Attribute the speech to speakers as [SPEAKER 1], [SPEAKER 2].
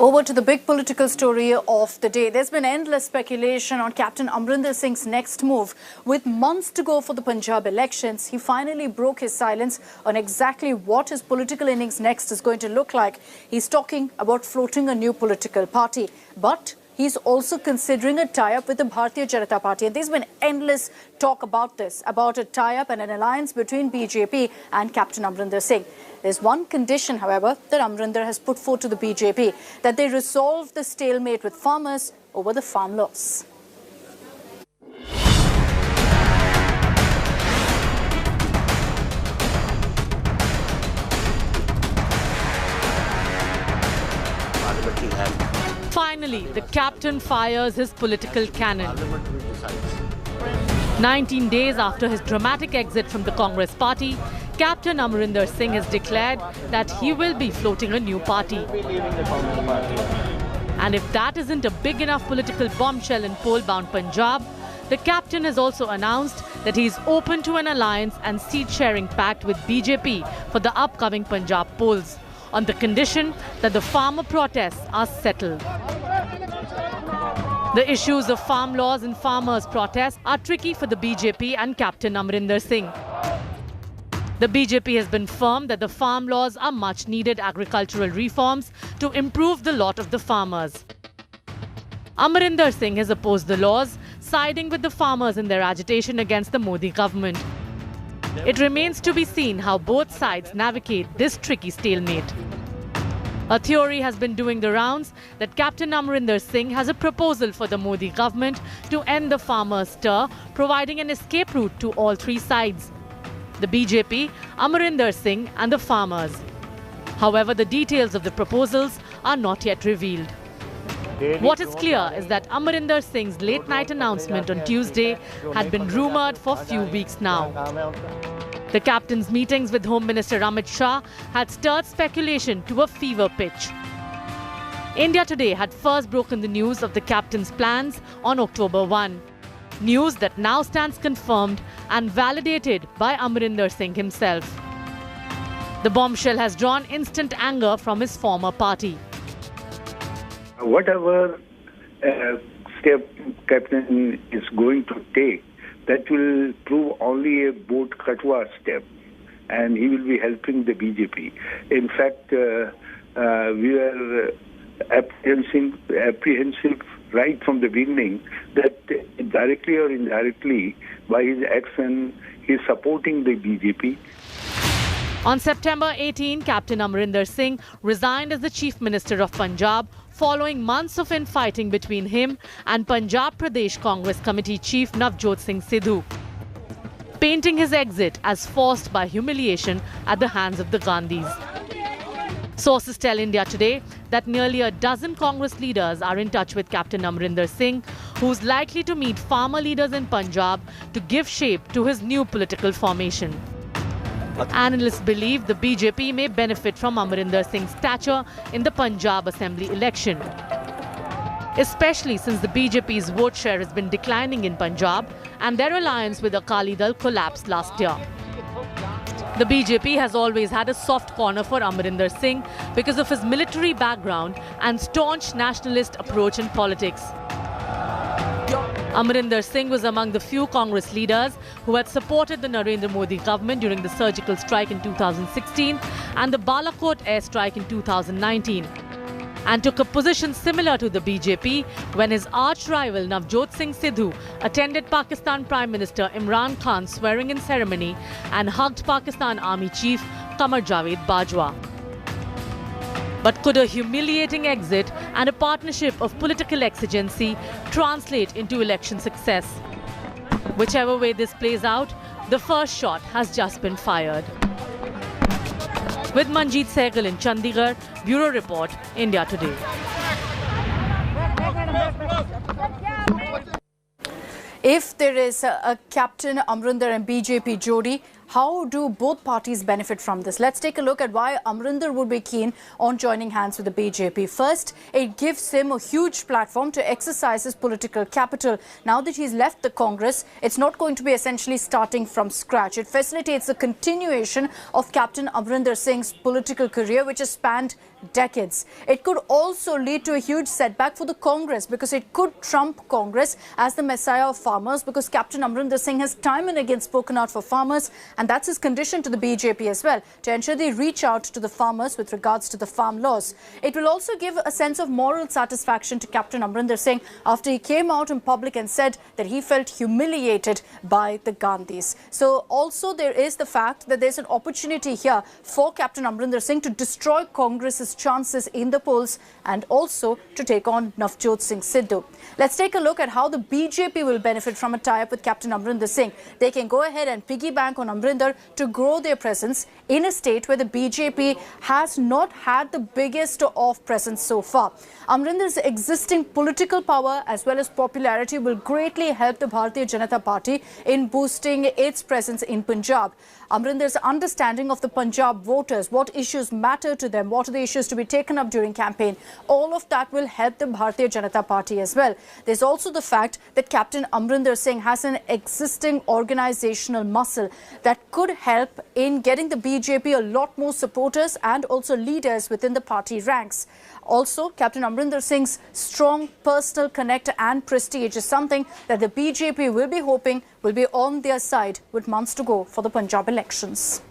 [SPEAKER 1] Over to the big political story of the day. There's been endless speculation on Captain Amarinder Singh's next move. With months to go for the Punjab elections, he finally broke his silence on exactly what his political innings next is going to look like. He's talking about floating a new political party. But he's also considering a tie-up with the Bharatiya Janata Party. And there's been endless talk about this, about a tie-up and an alliance between BJP and Captain Amarinder Singh. There's one condition, however, that Amarinder has put forth to the BJP, that they resolve the stalemate with farmers over the farm laws.
[SPEAKER 2] Finally, the captain fires his political cannon. 19 days after his dramatic exit from the Congress party, Captain Amarinder Singh has declared that he will be floating a new party. And if that isn't a big enough political bombshell in poll-bound Punjab, the captain has also announced that he is open to an alliance and seat-sharing pact with BJP for the upcoming Punjab polls, on the condition that the farmer protests are settled. The issues of farm laws and farmers' protests are tricky for the BJP and Captain Amarinder Singh. The BJP has been firm that the farm laws are much needed agricultural reforms to improve the lot of the farmers. Amarinder Singh has opposed the laws, siding with the farmers in their agitation against the Modi government. It remains to be seen how both sides navigate this tricky stalemate. A theory has been doing the rounds that Captain Amarinder Singh has a proposal for the Modi government to end the farmers' stir, providing an escape route to all three sides: the BJP, Amarinder Singh and the farmers. However, the details of the proposals are not yet revealed. What is clear is that Amarinder Singh's late-night announcement on Tuesday had been rumoured for a few weeks now. The captain's meetings with Home Minister Amit Shah had stirred speculation to a fever pitch. India Today had first broken the news of the captain's plans on October 1. News that now stands confirmed and validated by Amarinder Singh himself. The bombshell has drawn instant anger from his former party.
[SPEAKER 3] Whatever step captain is going to take, that will prove only a boat katwa step, and he will be helping the BJP. In fact, we were apprehensive right from the beginning that directly or indirectly, by his action, he is supporting the BJP.
[SPEAKER 2] On September 18, Captain Amarinder Singh resigned as the Chief Minister of Punjab following months of infighting between him and Punjab Pradesh Congress Committee Chief Navjot Singh Sidhu, painting his exit as forced by humiliation at the hands of the Gandhis. Sources tell India Today that nearly a dozen Congress leaders are in touch with Captain Amarinder Singh, who's likely to meet farmer leaders in Punjab to give shape to his new political formation. Analysts believe the BJP may benefit from Amarinder Singh's stature in the Punjab Assembly election, especially since the BJP's vote share has been declining in Punjab and their alliance with Akali Dal collapsed last year. The BJP has always had a soft corner for Amarinder Singh because of his military background and staunch nationalist approach in politics. Amarinder Singh was among the few Congress leaders who had supported the Narendra Modi government during the surgical strike in 2016 and the Balakot airstrike in 2019, and took a position similar to the BJP when his arch-rival Navjot Singh Sidhu attended Pakistan Prime Minister Imran Khan's swearing-in ceremony and hugged Pakistan Army Chief Qamar Javed Bajwa. But could a humiliating exit and a partnership of political exigency translate into election success? Whichever way this plays out, the first shot has just been fired. With Manjeet Sehgal in Chandigarh, Bureau Report, India Today.
[SPEAKER 1] If there is a Captain Amarinder and BJP jodi, how do both parties benefit from this? Let's take a look at why Amarinder would be keen on joining hands with the BJP. First, it gives him a huge platform to exercise his political capital. Now that he's left the Congress, it's not going to be essentially starting from scratch. It facilitates the continuation of Captain Amarinder Singh's political career, which has spanned decades. It could also lead to a huge setback for the Congress because it could trump Congress as the messiah of farmers, because Captain Amarinder Singh has time and again spoken out for farmers, and that's his condition to the BJP as well, to ensure they reach out to the farmers with regards to the farm laws. It will also give a sense of moral satisfaction to Captain Amarinder Singh after he came out in public and said that he felt humiliated by the Gandhis. So also there is the fact that there's an opportunity here for Captain Amarinder Singh to destroy Congress's chances in the polls and also to take on Navjot Singh Sidhu. Let's take a look at how the BJP will benefit from a tie-up with Captain Amarinder Singh. They can go ahead and piggyback on Amarinder to grow their presence in a state where the BJP has not had the biggest of presence so far. Amarinder's existing political power as well as popularity will greatly help the Bharatiya Janata Party in boosting its presence in Punjab. Amarinder's understanding of the Punjab voters, what issues matter to them, what are the issues to be taken up during campaign, all of that will help the Bharatiya Janata Party as well. There's also the fact that Captain Amarinder Singh has an existing organizational muscle that could help in getting the BJP a lot more supporters and also leaders within the party ranks. Also, Captain Amarinder Singh's strong personal connect and prestige is something that the BJP will be hoping will be on their side with months to go for the Punjab elections.